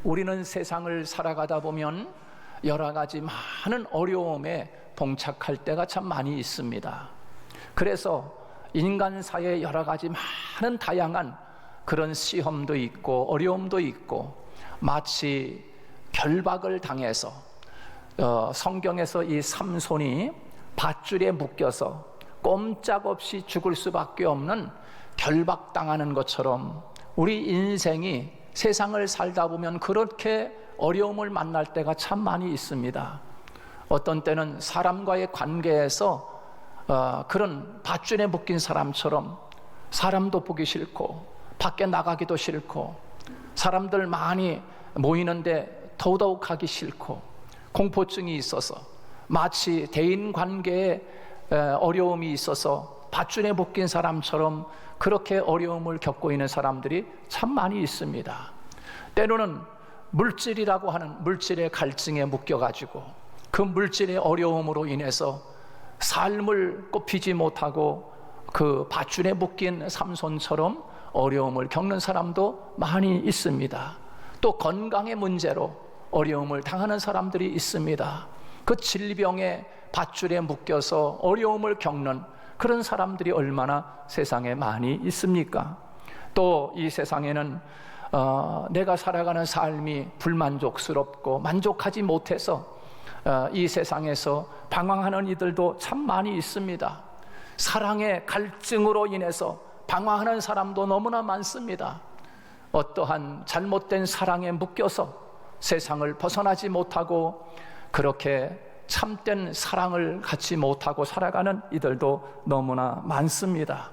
우리는 세상을 살아가다 보면 여러 가지 많은 어려움에 봉착할 때가 참 많이 있습니다. 그래서 인간사에 여러 가지 많은 다양한 그런 시험도 있고 어려움도 있고, 마치 결박을 당해서 성경에서 이 삼손이 밧줄에 묶여서 꼼짝없이 죽을 수밖에 없는 결박당하는 것처럼 우리 인생이 세상을 살다 보면 그렇게 어려움을 만날 때가 참 많이 있습니다. 어떤 때는 사람과의 관계에서 그런 밧줄에 묶인 사람처럼 사람도 보기 싫고 밖에 나가기도 싫고 사람들 많이 모이는데 더더욱 가기 싫고 공포증이 있어서 마치 대인관계에 어려움이 있어서 밧줄에 묶인 사람처럼 그렇게 어려움을 겪고 있는 사람들이 참 많이 있습니다. 때로는 물질이라고 하는 물질의 갈증에 묶여가지고 그 물질의 어려움으로 인해서 삶을 꼽히지 못하고 그 밧줄에 묶인 삼손처럼 어려움을 겪는 사람도 많이 있습니다. 또 건강의 문제로 어려움을 당하는 사람들이 있습니다. 그 질병의 밧줄에 묶여서 어려움을 겪는 그런 사람들이 얼마나 세상에 많이 있습니까? 또 이 세상에는 내가 살아가는 삶이 불만족스럽고 만족하지 못해서 이 세상에서 방황하는 이들도 참 많이 있습니다. 사랑의 갈증으로 인해서 방황하는 사람도 너무나 많습니다. 어떠한 잘못된 사랑에 묶여서 세상을 벗어나지 못하고 그렇게 참된 사랑을 갖지 못하고 살아가는 이들도 너무나 많습니다.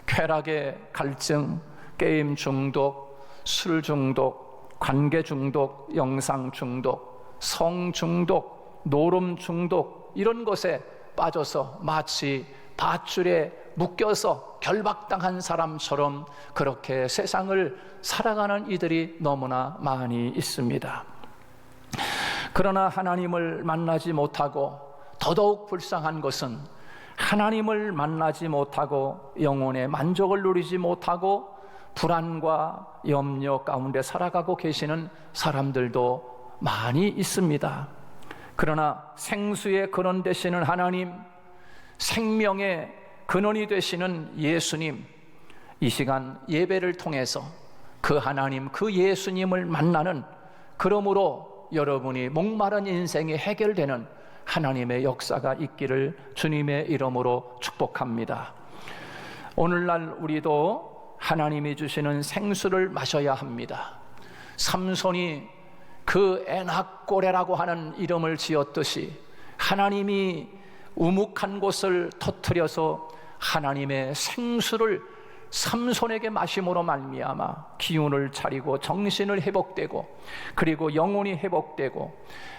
쾌락의 갈증, 게임 중독, 술 중독, 관계 중독, 영상 중독, 성 중독, 노름 중독, 이런 것에 빠져서 마치 밧줄에 묶여서 결박당한 사람처럼 그렇게 세상을 살아가는 이들이 너무나 많이 있습니다. 그러나 하나님을 만나지 못하고 더더욱 불쌍한 것은 하나님을 만나지 못하고 영혼의 만족을 누리지 못하고 불안과 염려 가운데 살아가고 계시는 사람들도 많이 있습니다. 그러나 생수의 근원 되시는 하나님, 생명의 근원이 되시는 예수님, 이 시간 예배를 통해서 그 하나님, 그 예수님을 만나는, 그러므로 여러분이 목마른 인생이 해결되는 하나님의 역사가 있기를 주님의 이름으로 축복합니다. 오늘날 우리도 하나님이 주시는 생수를 마셔야 합니다. 삼손이 그 에낙고레라고 하는 이름을 지었듯이 하나님이 우묵한 곳을 터뜨려서 하나님의 생수를 삼손에게 마심으로 말미암아 기운을 차리고 정신을 회복되고, 그리고 영혼이 회복되고,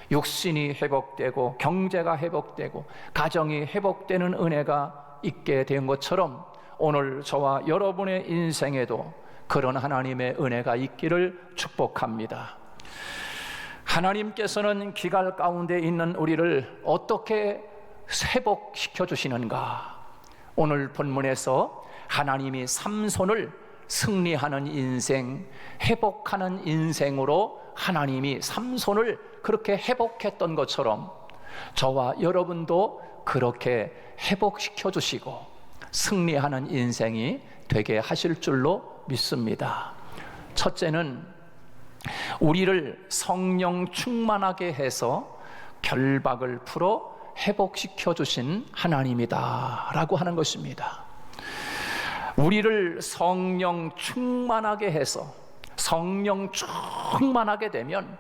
육신이 회복되고, 경제가 회복되고, 가정이 회복되는 은혜가 있게 된 것처럼 오늘 저와 여러분의 인생에도 그런 하나님의 은혜가 있기를 축복합니다. 하나님께서는 기갈 가운데 있는 우리를 어떻게 회복시켜 주시는가? 오늘 본문에서 하나님이 삼손을 승리하는 인생, 회복하는 인생으로 하나님이 삼손을 그렇게 회복했던 것처럼 저와 여러분도 그렇게 회복시켜 주시고 승리하는 인생이 되게 하실 줄로 믿습니다. 첫째는 우리를 성령 충만하게 해서 결박을 풀어 회복시켜 주신 하나님이다 라고 하는 것입니다. 우리를 성령 충만하게 해서 성령 충만하게 되면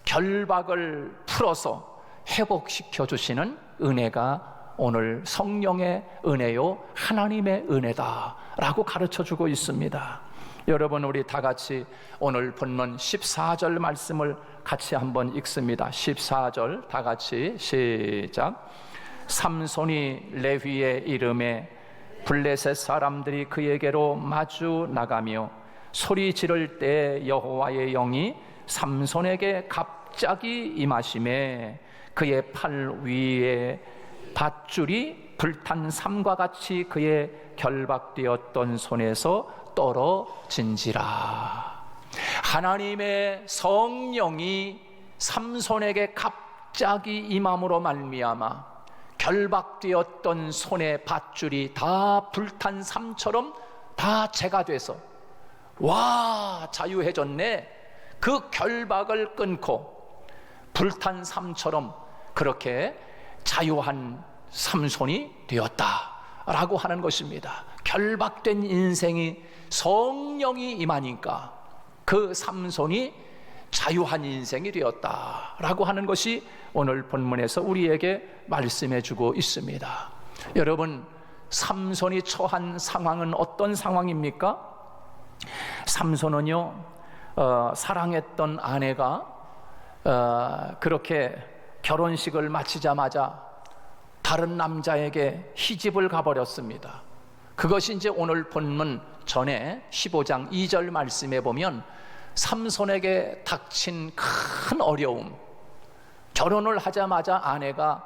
결박을 풀어서 회복시켜 주시는 은혜가 오늘 성령의 은혜요 하나님의 은혜다 라고 가르쳐 주고 있습니다. 여러분, 우리 다 같이 오늘 본문 14절 말씀을 같이 한번 읽습니다. 14절 다 같이 시작. 삼손이 레위의 이름에 블레셋 사람들이 그에게로 마주 나가며 소리 지를 때 여호와의 영이 삼손에게 갑자기 임하시매 그의 팔 위에 밧줄이 불탄 삼과 같이 그의 결박되었던 손에서 떨어진지라. 하나님의 성령이 삼손에게 갑자기 임함으로 말미암아 결박되었던 손의 밧줄이 다 불탄 삼처럼 다 재가 돼서 와, 자유해졌네. 그 결박을 끊고 불탄 삼처럼 그렇게 자유한 삼손이 되었다라고 하는 것입니다. 결박된 인생이 성령이 임하니까 그 삼손이 자유한 인생이 되었다라고 하는 것이 오늘 본문에서 우리에게 말씀해 주고 있습니다. 여러분, 삼손이 처한 상황은 어떤 상황입니까? 삼손은요, 사랑했던 아내가 그렇게 결혼식을 마치자마자 다른 남자에게 시집을 가버렸습니다. 그것이 이제 오늘 본문 전에 15장 2절 말씀에 보면 삼손에게 닥친 큰 어려움, 결혼을 하자마자 아내가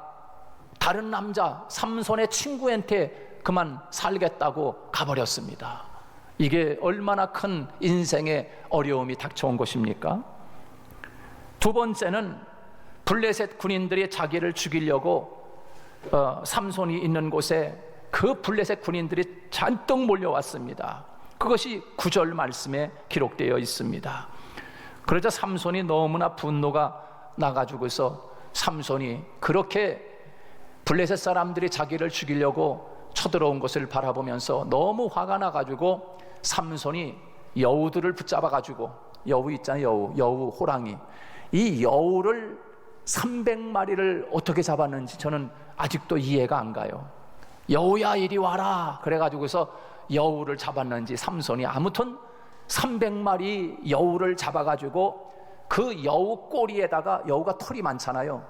다른 남자 삼손의 친구한테 그만 살겠다고 가버렸습니다. 이게 얼마나 큰 인생의 어려움이 닥쳐온 것입니까? 두 번째는 블레셋 군인들이 자기를 죽이려고 삼손이 있는 곳에 그 블레셋 군인들이 잔뜩 몰려왔습니다. 그것이 9절 말씀에 기록되어 있습니다. 그러자 삼손이 너무나 분노가 나가지고서 삼손이 그렇게 블레셋 사람들이 자기를 죽이려고 쳐들어온 것을 바라보면서 너무 화가 나가지고 삼손이 여우들을 붙잡아가지고, 여우 있잖아요, 여우 호랑이, 이 여우를 300마리를 어떻게 잡았는지 저는 아직도 이해가 안 가요. 여우야 이리 와라 그래가지고서 여우를 잡았는지 삼손이 아무튼 300마리 여우를 잡아가지고 그 여우 꼬리에다가, 여우가 털이 많잖아요,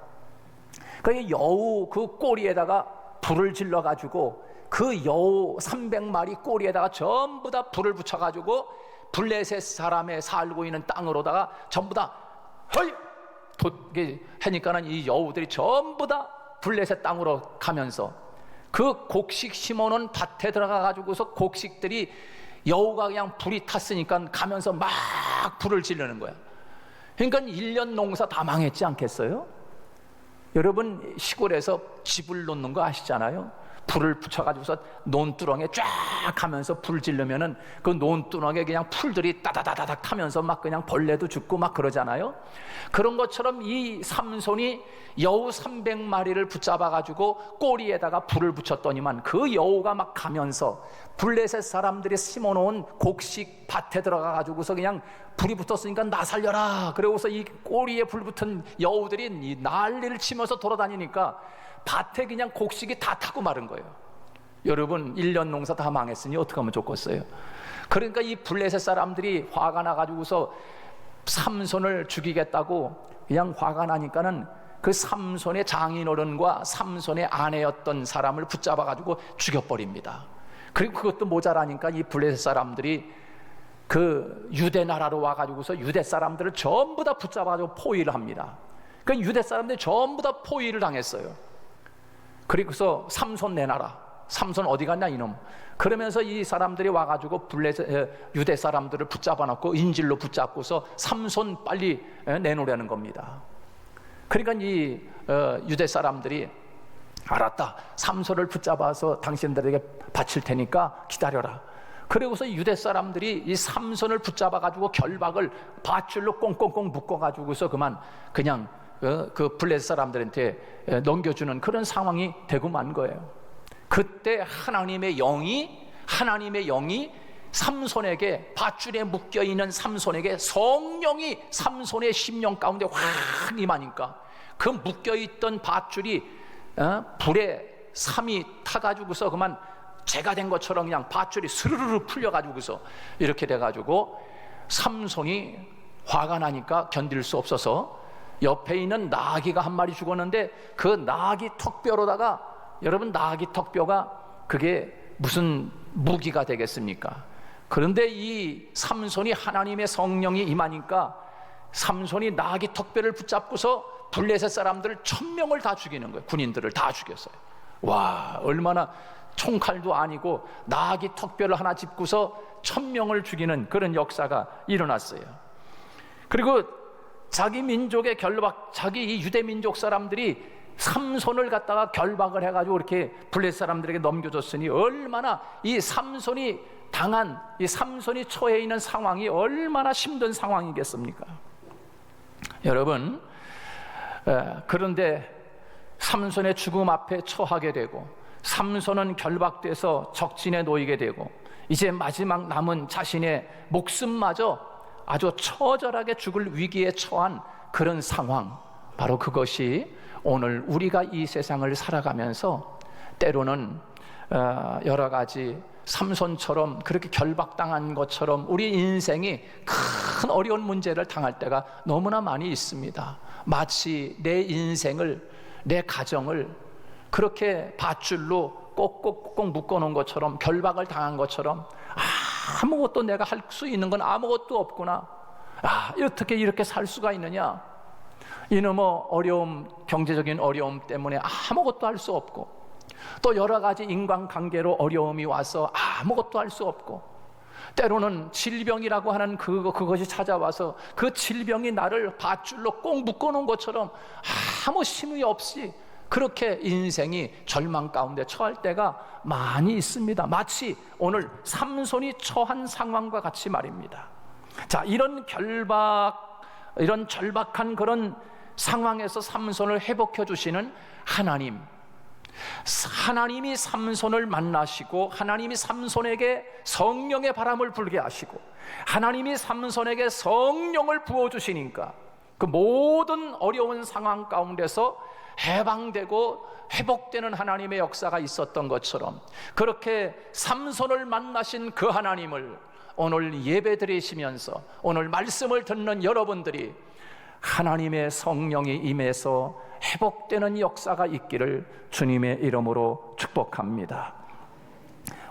그 여우 그 꼬리에다가 불을 질러가지고 그 여우 300마리 꼬리에다가 전부 다 불을 붙여가지고 블레셋 사람의 살고 있는 땅으로다가 전부 다 헐! 하니까는 이 여우들이 전부 다 블레셋 땅으로 가면서 그 곡식 심어놓은 밭에 들어가가지고서 곡식들이 여우가 그냥 불이 탔으니까 가면서 막 불을 지르는 거야. 그러니까 1년 농사 다 망했지 않겠어요? 여러분 시골에서 집을 놓는 거 아시잖아요? 불을 붙여가지고서 논두렁에 쫙 하면서 불 지르면은 그 논두렁에 그냥 풀들이 따다다다닥 타면서 막 그냥 벌레도 죽고 막 그러잖아요. 그런 것처럼 이 삼손이 여우 300마리를 붙잡아가지고 꼬리에다가 불을 붙였더니만 그 여우가 막 가면서 블레셋 사람들이 심어놓은 곡식 밭에 들어가가지고서 그냥 불이 붙었으니까 나 살려라 그러고서 이 꼬리에 불 붙은 여우들이 난리를 치면서 돌아다니니까 밭에 그냥 곡식이 다 타고 마른 거예요. 여러분 1년 농사 다 망했으니 어떻게 하면 좋겠어요? 그러니까 이 블레셋 사람들이 화가 나가지고서 삼손을 죽이겠다고 그냥 화가 나니까는 그 삼손의 장인어른과 삼손의 아내였던 사람을 붙잡아가지고 죽여버립니다. 그리고 그것도 모자라니까 이 블레셋 사람들이 그 유대 나라로 와가지고서 유대 사람들을 전부 다 붙잡아가지고 포위를 합니다. 그 유대 사람들이 전부 다 포위를 당했어요. 그리고서 삼손 내놔라, 삼손 어디 갔냐 이놈, 그러면서 이 사람들이 와가지고 유대 사람들을 붙잡아 놓고 인질로 붙잡고서 삼손 빨리 내놓으려는 겁니다. 그러니까 이 유대 사람들이 알았다, 삼손을 붙잡아서 당신들에게 바칠 테니까 기다려라. 그리고서 유대 사람들이 이 삼손을 붙잡아가지고 결박을 밧줄로 꽁꽁꽁 묶어가지고서 그냥 그 블레셋 사람들한테 넘겨주는 그런 상황이 되고 만 거예요. 그때 하나님의 영이 삼손에게, 밧줄에 묶여있는 삼손에게 성령이 삼손의 심령 가운데 확 임하니까 그 묶여있던 밧줄이 불에 삼이 타가지고서 그만 재가 된 것처럼 그냥 밧줄이 스르르르 풀려가지고서 이렇게 돼가지고 삼손이 화가 나니까 견딜 수 없어서 옆에 있는 나귀가 한 마리 죽었는데 그 나귀 턱뼈로다가, 여러분 나귀 턱뼈가 그게 무슨 무기가 되겠습니까? 그런데 이 삼손이 하나님의 성령이 임하니까 삼손이 나귀 턱뼈를 붙잡고서 블레셋 사람들 1000명을 다 죽이는 거예요. 군인들을 다 죽였어요. 와, 얼마나, 총칼도 아니고 나귀 턱뼈를 하나 짚고서 1000명을 죽이는 그런 역사가 일어났어요. 그리고 자기 민족의 결박, 자기 이 유대 민족 사람들이 삼손을 갖다가 결박을 해가지고 이렇게 블레셋 사람들에게 넘겨줬으니 얼마나 이 삼손이 당한, 이 삼손이 처해 있는 상황이 얼마나 힘든 상황이겠습니까? 여러분, 그런데 삼손의 죽음 앞에 처하게 되고, 삼손은 결박돼서 적진에 놓이게 되고, 이제 마지막 남은 자신의 목숨마저 아주 처절하게 죽을 위기에 처한 그런 상황, 바로 그것이 오늘 우리가 이 세상을 살아가면서 때로는 여러 가지 삼손처럼 그렇게 결박당한 것처럼 우리 인생이 큰 어려운 문제를 당할 때가 너무나 많이 있습니다. 마치 내 인생을, 내 가정을 그렇게 밧줄로 꼭꼭꼭 묶어놓은 것처럼, 결박을 당한 것처럼 아무것도 내가 할 수 있는 건 아무것도 없구나, 어떻게 이렇게 살 수가 있느냐, 이놈의 어려움, 경제적인 어려움 때문에 아무것도 할 수 없고, 또 여러 가지 인간관계로 어려움이 와서 아무것도 할 수 없고, 때로는 질병이라고 하는 그것이 찾아와서 그 질병이 나를 밧줄로 꼭 묶어놓은 것처럼 아무 힘이 없이 그렇게 인생이 절망 가운데 처할 때가 많이 있습니다. 마치 오늘 삼손이 처한 상황과 같이 말입니다. 자, 이런 절박한 그런 상황에서 삼손을 회복해 주시는 하나님이 삼손을 만나시고, 하나님이 삼손에게 성령의 바람을 불게 하시고, 하나님이 삼손에게 성령을 부어주시니까 그 모든 어려운 상황 가운데서 해방되고 회복되는 하나님의 역사가 있었던 것처럼, 그렇게 삼손을 만나신 그 하나님을 오늘 예배 드리시면서 오늘 말씀을 듣는 여러분들이 하나님의 성령이 임해서 회복되는 역사가 있기를 주님의 이름으로 축복합니다.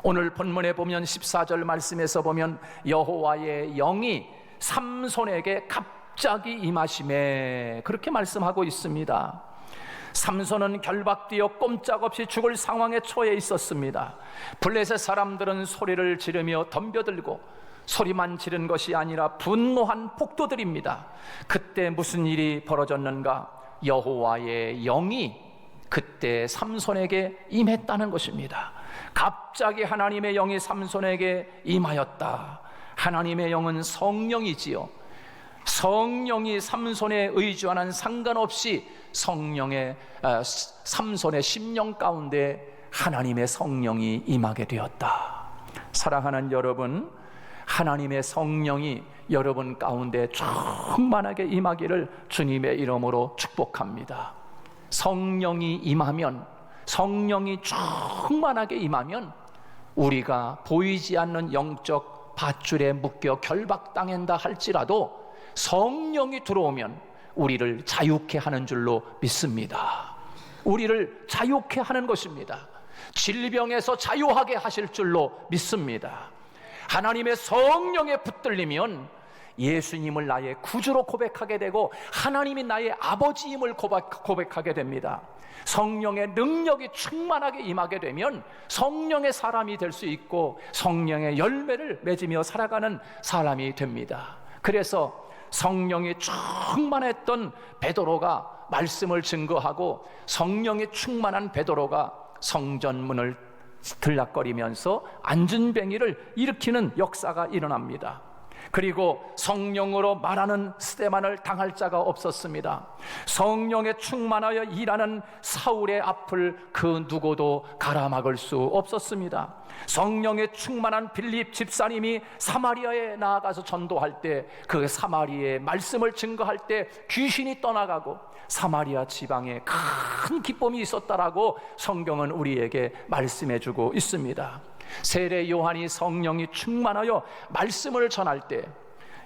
오늘 본문에 보면 14절 말씀에서 보면 여호와의 영이 삼손에게 갑자기 임하심에, 그렇게 말씀하고 있습니다. 삼손은 결박되어 꼼짝없이 죽을 상황에 처해 있었습니다. 블레셋 사람들은 소리를 지르며 덤벼들고, 소리만 지른 것이 아니라 분노한 폭도들입니다. 그때 무슨 일이 벌어졌는가? 여호와의 영이 그때 삼손에게 임했다는 것입니다. 갑자기 하나님의 영이 삼손에게 임하였다. 하나님의 영은 성령이지요. 성령이 삼손의 의지와는 상관없이 삼손의 심령 가운데 하나님의 성령이 임하게 되었다. 사랑하는 여러분, 하나님의 성령이 여러분 가운데 충만하게 임하기를 주님의 이름으로 축복합니다. 성령이 임하면, 성령이 충만하게 임하면 우리가 보이지 않는 영적 밧줄에 묶여 결박당한다 할지라도 성령이 들어오면 우리를 자유케 하는 줄로 믿습니다. 우리를 자유케 하는 것입니다. 질병에서 자유하게 하실 줄로 믿습니다. 하나님의 성령에 붙들리면 예수님을 나의 구주로 고백하게 되고 하나님이 나의 아버지임을 고백하게 됩니다. 성령의 능력이 충만하게 임하게 되면 성령의 사람이 될 수 있고 성령의 열매를 맺으며 살아가는 사람이 됩니다. 그래서 성령이 충만했던 베드로가 말씀을 증거하고, 성령이 충만한 베드로가 성전문을 들락거리면서 안전뱅이를 일으키는 역사가 일어납니다. 그리고 성령으로 말하는 스데반을 당할 자가 없었습니다. 성령에 충만하여 일하는 사울의 앞을 그 누구도 가라막을 수 없었습니다. 성령에 충만한 빌립 집사님이 사마리아에 나아가서 전도할 때, 그 사마리아의 말씀을 증거할 때 귀신이 떠나가고 사마리아 지방에 큰 기쁨이 있었다라고 성경은 우리에게 말씀해주고 있습니다. 세례 요한이 성령이 충만하여 말씀을 전할 때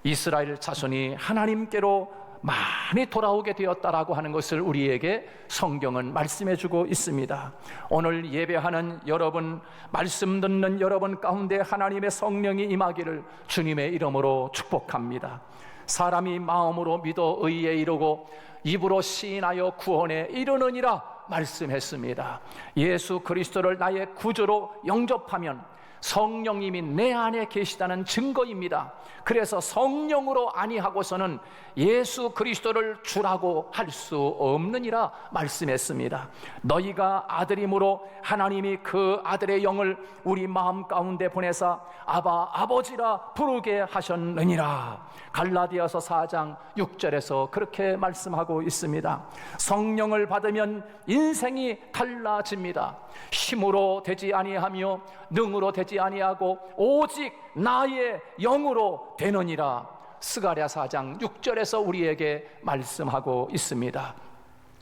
이스라엘 자손이 하나님께로 많이 돌아오게 되었다라고 하는 것을 우리에게 성경은 말씀해주고 있습니다. 오늘 예배하는 여러분, 말씀 듣는 여러분 가운데 하나님의 성령이 임하기를 주님의 이름으로 축복합니다. 사람이 마음으로 믿어 의에 이르고 입으로 시인하여 구원에 이르느니라 말씀했습니다. 예수 그리스도를 나의 구주로 영접하면 성령님이 내 안에 계시다는 증거입니다. 그래서 성령으로 아니하고서는 예수 그리스도를 주라고 할 수 없느니라 말씀했습니다. 너희가 아들임으로 하나님이 그 아들의 영을 우리 마음 가운데 보내사 아바 아버지라 부르게 하셨느니라. 갈라디아서 4장 6절에서 그렇게 말씀하고 있습니다. 성령을 받으면 인생이 달라집니다. 힘으로 되지 아니하며 능으로 되지 아니하고 오직 나의 영으로 되느니라. 스가랴 4장 6절에서 우리에게 말씀하고 있습니다.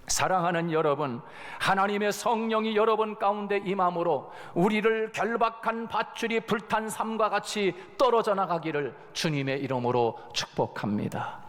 사랑하는 여러분, 하나님의 성령이 여러분 가운데 임함으로 우리를 결박한 밧줄이 불탄 삶과 같이 떨어져 나가기를 주님의 이름으로 축복합니다.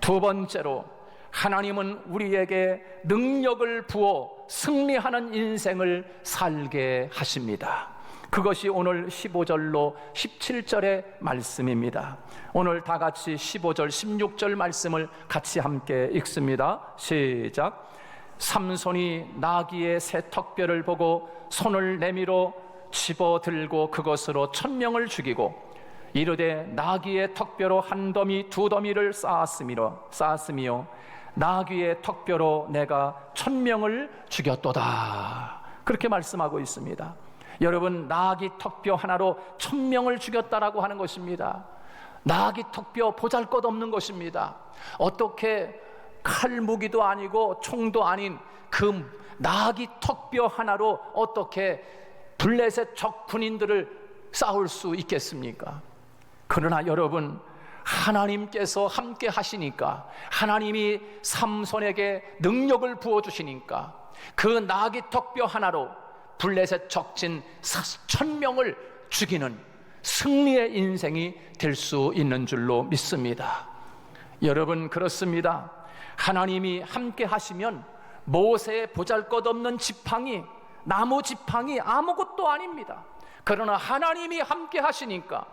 두 번째로, 하나님은 우리에게 능력을 부어 승리하는 인생을 살게 하십니다. 그것이 오늘 15절로 17절의 말씀입니다. 오늘 다 같이 15절, 16절 말씀을 같이 함께 읽습니다. 시작. 삼손이 나귀의 새 턱뼈를 보고 손을 내밀어 집어들고 그것으로 1000명을 죽이고 이르되 나귀의 턱뼈로 한 더미 두 더미를 쌓았으며 나귀의 턱뼈로 내가 1000명을 죽였도다. 그렇게 말씀하고 있습니다. 여러분, 나귀 턱뼈 하나로 1000명을 죽였다라고 하는 것입니다. 나귀 턱뼈 보잘것없는 것입니다. 어떻게 칼 무기도 아니고 총도 아닌 그 나귀 턱뼈 하나로 어떻게 블레셋 적 군인들을 싸울 수 있겠습니까? 그러나 여러분, 하나님께서 함께 하시니까, 하나님이 삼손에게 능력을 부어주시니까 그 나귀 턱뼈 하나로 블레셋 적진 1000명을 죽이는 승리의 인생이 될 수 있는 줄로 믿습니다. 여러분, 그렇습니다. 하나님이 함께 하시면 모세의 보잘것없는 지팡이, 나무 지팡이 아무것도 아닙니다. 그러나 하나님이 함께 하시니까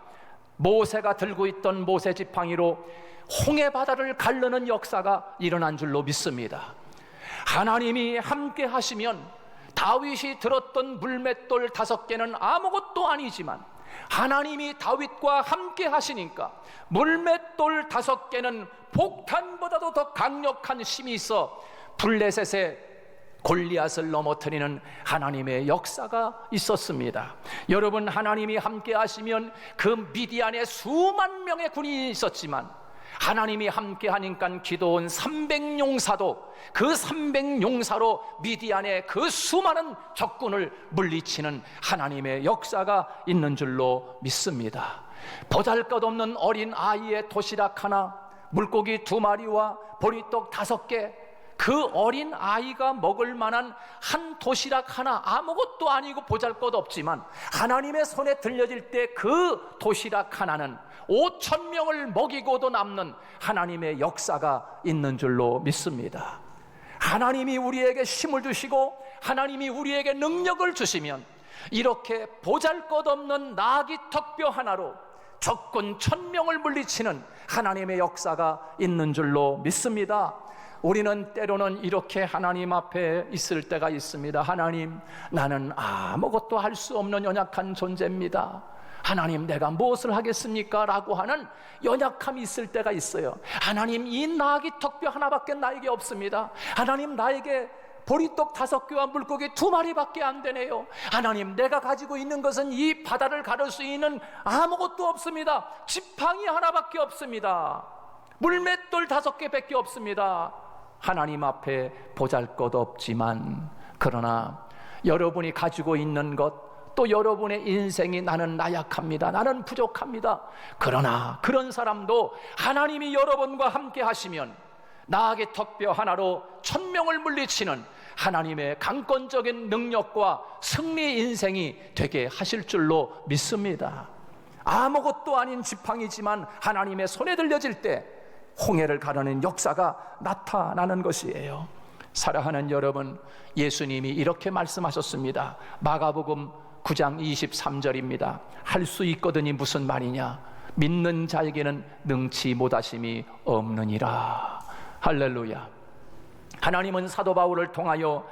모세가 들고 있던 모세 지팡이로 홍해 바다를 가르는 역사가 일어난 줄로 믿습니다. 하나님이 함께 하시면 다윗이 들었던 물맷돌 5개는 아무것도 아니지만 하나님이 다윗과 함께 하시니까 물맷돌 5개는 폭탄보다도 더 강력한 힘이 있어 블레셋의 골리앗을 넘어뜨리는 하나님의 역사가 있었습니다. 여러분, 하나님이 함께 하시면 그 미디안에 수만 명의 군인이 있었지만 하나님이 함께 하니까 기도원 300용사도 그 300용사로 미디안의 그 수많은 적군을 물리치는 하나님의 역사가 있는 줄로 믿습니다. 보잘것없는 어린 아이의 도시락 하나, 물고기 2마리와 보리떡 5개, 그 어린 아이가 먹을 만한 한 도시락 하나, 아무것도 아니고 보잘것없지만 하나님의 손에 들려질 때 그 도시락 하나는 5000명을 먹이고도 남는 하나님의 역사가 있는 줄로 믿습니다. 하나님이 우리에게 힘을 주시고 하나님이 우리에게 능력을 주시면 이렇게 보잘것없는 나귀 턱뼈 하나로 적군 1000명을 물리치는 하나님의 역사가 있는 줄로 믿습니다. 우리는 때로는 이렇게 하나님 앞에 있을 때가 있습니다. 하나님, 나는 아무것도 할 수 없는 연약한 존재입니다. 하나님, 내가 무엇을 하겠습니까? 라고 하는 연약함이 있을 때가 있어요. 하나님, 이 나귀 턱뼈 하나밖에 나에게 없습니다. 하나님, 나에게 보리떡 5개와 물고기 2마리밖에 안 되네요. 하나님, 내가 가지고 있는 것은 이 바다를 가를 수 있는 아무것도 없습니다. 지팡이 하나밖에 없습니다. 물맷돌 5개밖에 없습니다. 하나님 앞에 보잘것없지만, 그러나 여러분이 가지고 있는 것, 또 여러분의 인생이 나는 나약합니다, 나는 부족합니다. 그러나 그런 사람도 하나님이 여러분과 함께 하시면 나귀 턱뼈 하나로 1000명을 물리치는 하나님의 강권적인 능력과 승리 인생이 되게 하실 줄로 믿습니다. 아무것도 아닌 지팡이지만 하나님의 손에 들려질 때 홍해를 가르는 역사가 나타나는 것이에요. 사랑하는 여러분, 예수님이 이렇게 말씀하셨습니다. 마가복음 9장 23절입니다. 할 수 있거든이 무슨 말이냐? 믿는 자에게는 능치 못하심이 없느니라. 할렐루야. 하나님은 사도 바울을 통하여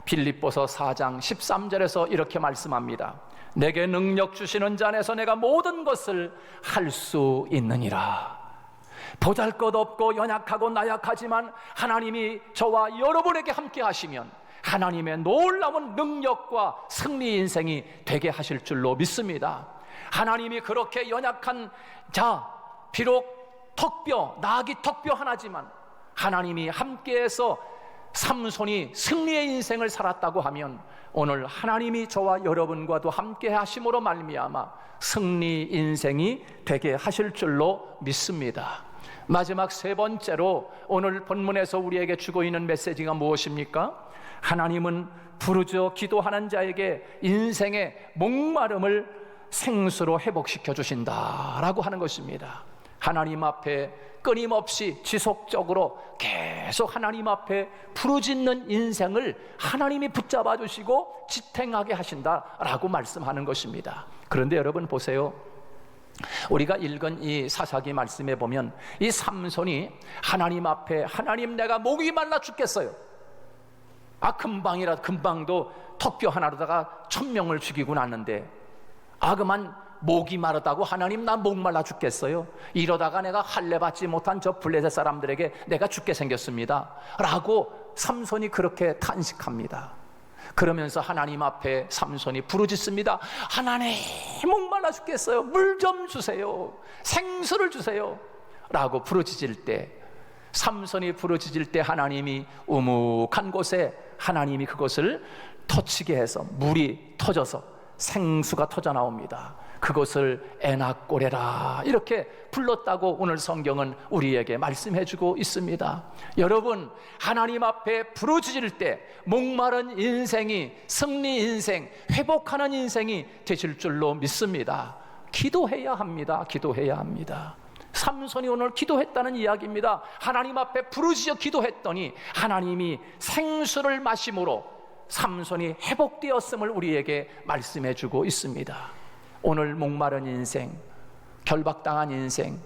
빌립보서 4장 13절에서 이렇게 말씀합니다. 내게 능력 주시는 자 안에서 내가 모든 것을 할 수 있느니라. 보잘것없고 연약하고 나약하지만 하나님이 저와 여러분에게 함께 하시면 하나님의 놀라운 능력과 승리 인생이 되게 하실 줄로 믿습니다. 하나님이 그렇게 연약한 자, 비록 턱뼈, 나귀 턱뼈 하나지만 하나님이 함께해서 삼손이 승리의 인생을 살았다고 하면 오늘 하나님이 저와 여러분과도 함께 하심으로 말미암아 승리 인생이 되게 하실 줄로 믿습니다. 마지막 세 번째로 오늘 본문에서 우리에게 주고 있는 메시지가 무엇입니까? 하나님은 부르짖어 기도하는 자에게 인생의 목마름을 생수로 회복시켜 주신다라고 하는 것입니다. 하나님 앞에 끊임없이 지속적으로 계속 하나님 앞에 부르짖는 인생을 하나님이 붙잡아 주시고 지탱하게 하신다라고 말씀하는 것입니다. 그런데 여러분 보세요. 우리가 읽은 이 사사기 말씀에 보면 이 삼손이 하나님 앞에 하나님 내가 목이 말라 죽겠어요. 금방도 턱뼈 하나로다가 1000명을 죽이고 났는데 그만 목이 마르다고 하나님 나 목말라 죽겠어요. 이러다가 내가 할례 받지 못한 저 블레셋 사람들에게 내가 죽게 생겼습니다 라고 삼손이 그렇게 탄식합니다. 그러면서 하나님 앞에 삼손이 부르짖습니다. 하나님 목말라 죽겠어요. 물 좀 주세요. 생수를 주세요 라고 부르짖을 때, 삼손이 부르짖을 때 하나님이 우묵한 곳에 하나님이 그것을 터치게 해서 물이 터져서 생수가 터져 나옵니다. 그것을 에낙고레라 이렇게 불렀다고 오늘 성경은 우리에게 말씀해주고 있습니다. 여러분, 하나님 앞에 부르짖을 때 목마른 인생이 승리 인생, 회복하는 인생이 되실 줄로 믿습니다. 기도해야 합니다. 기도해야 합니다. 삼손이 오늘 기도했다는 이야기입니다. 하나님 앞에 부르짖어 기도했더니 하나님이 생수를 마심으로 삼손이 회복되었음을 우리에게 말씀해주고 있습니다. 오늘 목마른 인생, 결박당한 인생,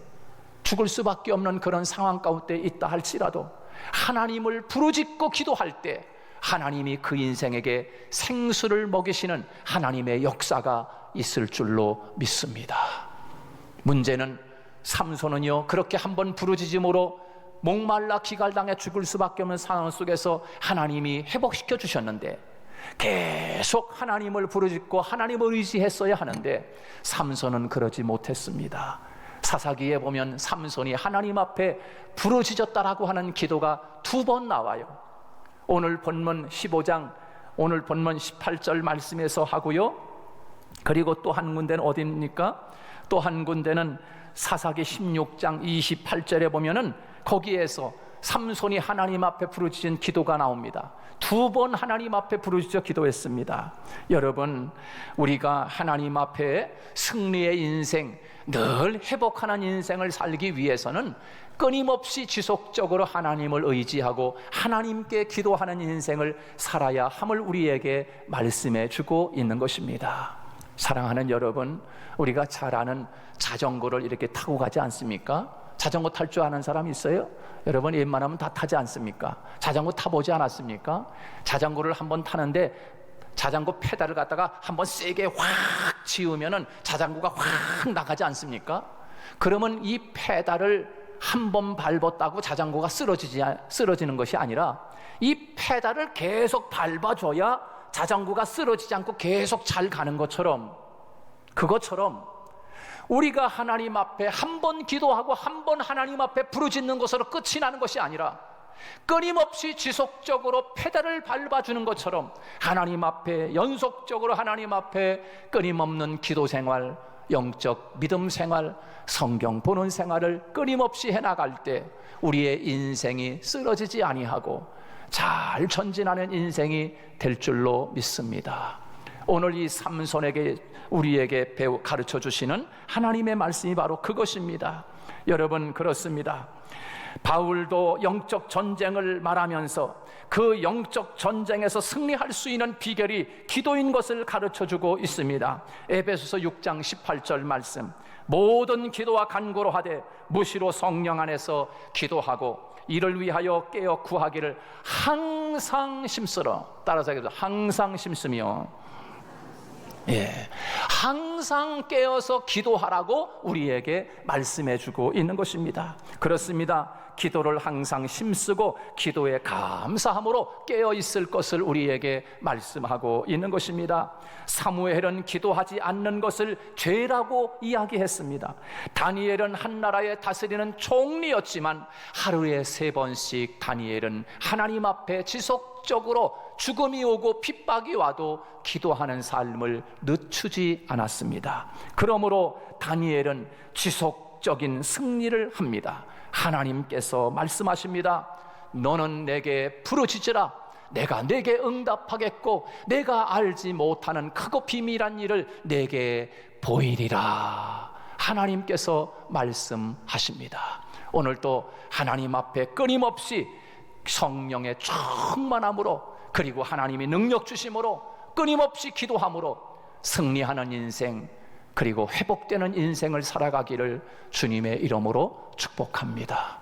죽을 수밖에 없는 그런 상황 가운데 있다 할지라도 하나님을 부르짖고 기도할 때 하나님이 그 인생에게 생수를 먹이시는 하나님의 역사가 있을 줄로 믿습니다. 문제는 삼손은요, 그렇게 한번 부르짖음으로 목말라 기갈당해 죽을 수밖에 없는 상황 속에서 하나님이 회복시켜 주셨는데 계속 하나님을 부르짖고 하나님을 의지했어야 하는데 삼손은 그러지 못했습니다. 사사기에 보면 삼손이 하나님 앞에 부르짖었다라고 하는 기도가 2번 나와요. 오늘 본문 15장, 오늘 본문 18절 말씀에서 하고요. 그리고 또 한 군데는 어디입니까? 또 한 군데는 사사기 16장 28절에 보면은 거기에서 삼손이 하나님 앞에 부르짖은 기도가 나옵니다. 2번 하나님 앞에 부르짖어 기도했습니다. 여러분, 우리가 하나님 앞에 승리의 인생, 늘 회복하는 인생을 살기 위해서는 끊임없이 지속적으로 하나님을 의지하고 하나님께 기도하는 인생을 살아야 함을 우리에게 말씀해 주고 있는 것입니다. 사랑하는 여러분, 우리가 잘 아는 자전거를 이렇게 타고 가지 않습니까? 자전거 탈 줄 아는 사람 있어요? 여러분, 웬만하면 다 타지 않습니까? 자전거 타보지 않았습니까? 자전거를 한번 타는데 자전거 페달을 갖다가 한번 세게 확 쥐으면은 자전거가 확 나가지 않습니까? 그러면 이 페달을 한번 밟았다고 자전거가 쓰러지는 것이 아니라 이 페달을 계속 밟아줘야 자전거가 쓰러지지 않고 계속 잘 가는 것처럼, 그것처럼 우리가 하나님 앞에 한 번 기도하고 한 번 하나님 앞에 부르짖는 것으로 끝이 나는 것이 아니라 끊임없이 지속적으로 페달을 밟아주는 것처럼 하나님 앞에 연속적으로 하나님 앞에 끊임없는 기도 생활, 영적 믿음 생활, 성경 보는 생활을 끊임없이 해나갈 때 우리의 인생이 쓰러지지 아니하고 잘 전진하는 인생이 될 줄로 믿습니다. 오늘 이 삼손에게 우리에게 가르쳐 주시는 하나님의 말씀이 바로 그것입니다. 여러분, 그렇습니다. 바울도 영적 전쟁을 말하면서 그 영적 전쟁에서 승리할 수 있는 비결이 기도인 것을 가르쳐주고 있습니다. 에베소서 6장 18절 말씀, 모든 기도와 간구로 하되 무시로 성령 안에서 기도하고 이를 위하여 깨어 구하기를 항상 심쓰러. 따라서 하겠습니다. 항상 심쓰며. 항상 깨어서 기도하라고 우리에게 말씀해주고 있는 것입니다. 그렇습니다. 기도를 항상 힘쓰고 기도에 감사함으로 깨어 있을 것을 우리에게 말씀하고 있는 것입니다. 사무엘은 기도하지 않는 것을 죄라고 이야기했습니다. 다니엘은 한 나라의 다스리는 총리였지만 하루에 3번씩 다니엘은 하나님 앞에 지속적으로 죽음이 오고 핍박이 와도 기도하는 삶을 늦추지 않았습니다. 그러므로 다니엘은 지속적인 승리를 합니다. 하나님께서 말씀하십니다. 너는 내게 부르짖으라. 내가 내게 응답하겠고 내가 알지 못하는 크고 비밀한 일을 내게 보이리라. 하나님께서 말씀하십니다. 오늘도 하나님 앞에 끊임없이 성령의 충만함으로, 그리고 하나님이 능력 주심으로 끊임없이 기도함으로 승리하는 인생, 그리고 회복되는 인생을 살아가기를 주님의 이름으로 축복합니다.